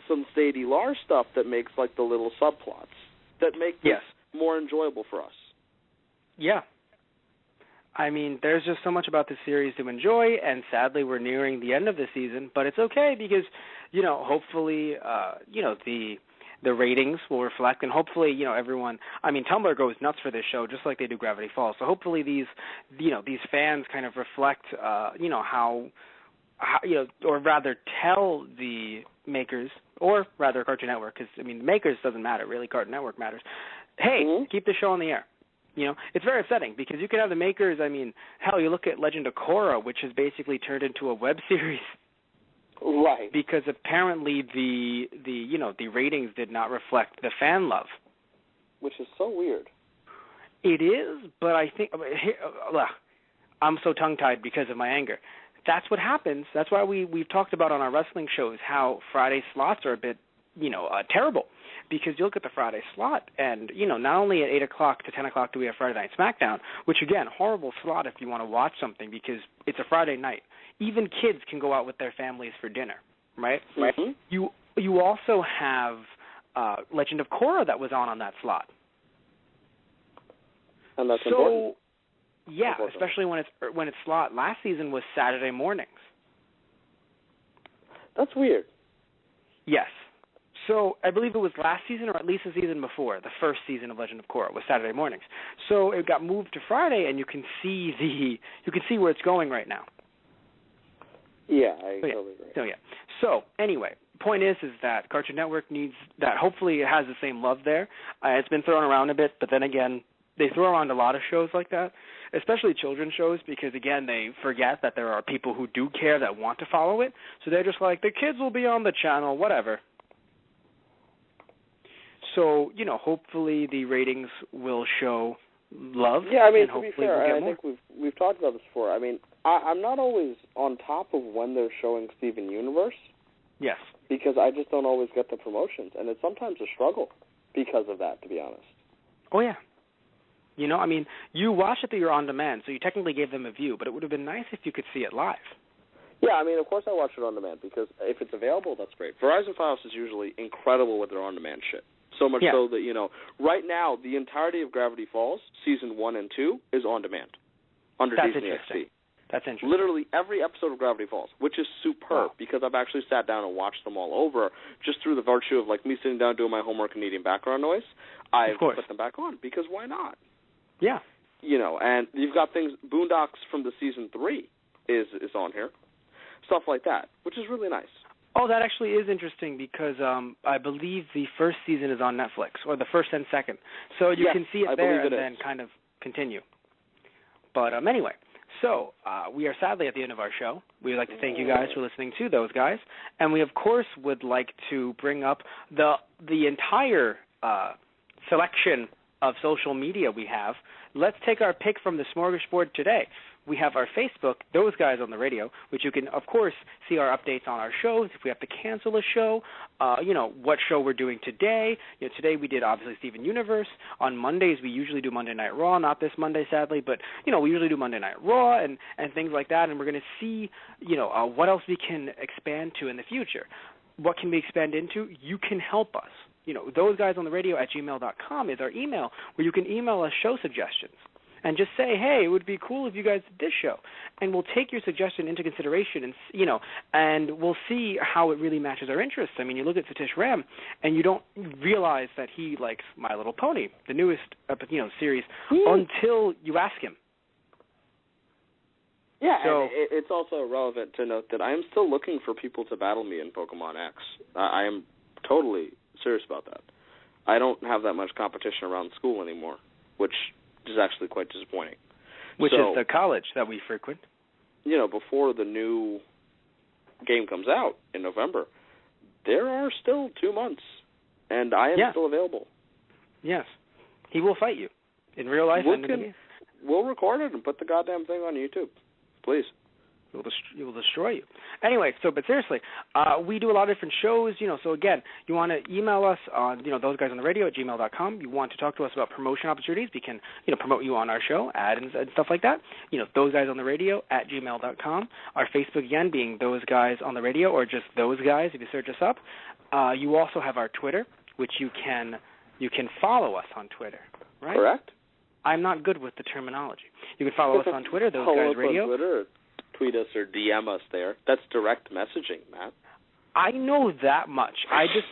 some Sadie Lar stuff that makes the little subplots that make this more enjoyable for us. Yeah. I mean, there's just so much about this series to enjoy, and sadly we're nearing the end of the season, but it's okay because, hopefully, the ratings will reflect, and hopefully, everyone, I mean, Tumblr goes nuts for this show just like they do Gravity Falls, so hopefully these fans kind of reflect, how or rather tell the makers, or rather Cartoon Network, because, I mean, the makers doesn't matter, really, Cartoon Network matters. Hey, keep the show on the air. It's very upsetting because you could have the makers, I mean, hell, you look at Legend of Korra, which has basically turned into a web series. Right. Because apparently the ratings did not reflect the fan love. Which is so weird. It is, but I think, I'm so tongue-tied because of my anger. That's what happens. That's why we've talked about on our wrestling shows how Friday slots are a bit, terrible. Because you look at the Friday slot, and, not only at 8 o'clock to 10 o'clock do we have Friday Night SmackDown, which, again, horrible slot if you want to watch something because it's a Friday night. Even kids can go out with their families for dinner, right? Mm-hmm. You also have Legend of Korra that was on that slot. And that's important. Yeah, especially when it's slot. Last season was Saturday mornings. That's weird. Yes. So I believe it was last season or at least the season before, the first season of Legend of Korra was Saturday mornings. So it got moved to Friday, and you can see where it's going right now. Yeah, I totally agree. So anyway, point is that Cartoon Network needs that. Hopefully it has the same love there. It's been thrown around a bit, but then again, they throw around a lot of shows like that, especially children's shows, because, again, they forget that there are people who do care that want to follow it. So they're just like, the kids will be on the channel, whatever. So, hopefully the ratings will show love. Yeah, I mean, and to be fair, I think we've talked about this before. I mean, I'm not always on top of when they're showing Steven Universe. Yes. Because I just don't always get the promotions, and it's sometimes a struggle because of that, to be honest. Oh, yeah. You know, I mean, you watched it through your on-demand, so you technically gave them a view, but it would have been nice if you could see it live. Yeah, I mean, of course I watch it on demand because if it's available, that's great. Verizon Files is usually incredible with their on-demand shit. So much so that, you know, right now the entirety of Gravity Falls, Season 1 and 2, is on demand under Disney XD. That's interesting. Literally every episode of Gravity Falls, which is superb because I've actually sat down and watched them all over just through the virtue of, like, me sitting down doing my homework and needing background noise. I've put them back on because why not? Yeah. You know, and you've got things, Boondocks from the Season 3 is on here. Stuff like that, which is really nice. Oh, that actually is interesting because I believe the first season is on Netflix, or the first and second. So you can see it there and then kind of continue. But anyway, so we are sadly at the end of our show. We would like to thank you guys for listening to those guys. And we, of course, would like to bring up the entire selection of social media we have. Let's take our pick from the smorgasbord today. We have our Facebook, Those Guys on the Radio, which you can, of course, see our updates on our shows. If we have to cancel a show, you know, what show we're doing today. You know, today we did, obviously, Steven Universe. On Mondays, we usually do Monday Night Raw. Not this Monday, sadly, but, you know, we usually do Monday Night Raw and things like that. And we're going to see, you know, what else we can expand to in the future. What can we expand into? You can help us. You know, Those Guys on the Radio at gmail.com is our email where you can email us show suggestions. And just say, hey, it would be cool if you guys did this show. And we'll take your suggestion into consideration and, you know, and we'll see how it really matches our interests. I mean, you look at Satish Ram and you don't realize that he likes My Little Pony, the newest, you know, series, until you ask him. Yeah, so, and it's also relevant to note that I am still looking for people to battle me in Pokemon X. I am totally serious about that. I don't have that much competition around school anymore, which is actually quite disappointing. Which is the college that we frequent. You know, before the new game comes out in November, there are still 2 months, and I am still available. Yes. He will fight you in real life. We'll record it and put the goddamn thing on YouTube. Please. It will destroy you. Anyway, but seriously, we do a lot of different shows, you know, so again, you want to email us on, you know, Those Guys on the Radio at gmail.com. You want to talk to us about promotion opportunities, we can, you know, promote you on our show, ads and stuff like that. You know, Those Guys on the Radio at gmail.com. Our Facebook, again, being Those Guys on the Radio or just Those Guys if you search us up. You also have our Twitter, which you can follow us on Twitter, right? Correct. I'm not good with the terminology. You can follow us on Twitter, Those Guys Radio. On Twitter. Tweet us or DM us there. That's direct messaging, Matt. I know that much.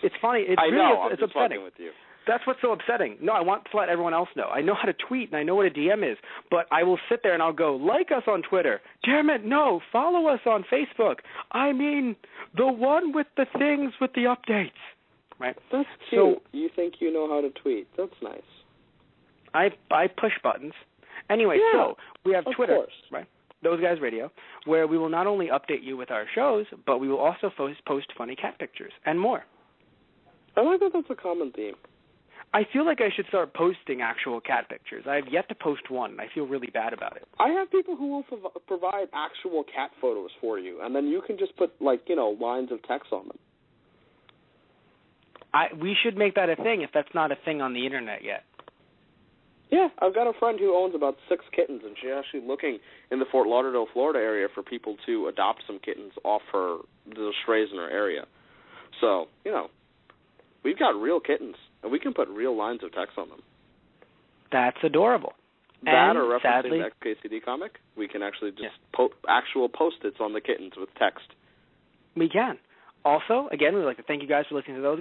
It's funny. It's I'm just upsetting. With you. That's what's so upsetting. No, I want to let everyone else know. I know how to tweet and I know what a DM is, but I will sit there and I'll go, like us on Twitter. Damn it, no, follow us on Facebook. I mean, the one with the things with the updates. Right? That's cute. So, you think you know how to tweet. That's nice. I push buttons. Anyway, so we have Twitter, right? Those Guys Radio, where we will not only update you with our shows, but we will also post funny cat pictures and more. I like that that's a common theme. I feel like I should start posting actual cat pictures. I have yet to post one. I feel really bad about it. I have people who will provide actual cat photos for you, and then you can just put, like, you know, lines of text on them. We should make that a thing if that's not a thing on the Internet yet. Yeah, I've got a friend who owns about 6 kittens, and she's actually looking in the Fort Lauderdale, Florida area for people to adopt some kittens off the strays in her area. So, you know, we've got real kittens, and we can put real lines of text on them. That's adorable. That, or referencing that KCD comic, we can actually just actual Post-its on the kittens with text. We can. Also, again, we'd like to thank you guys for listening to those guys.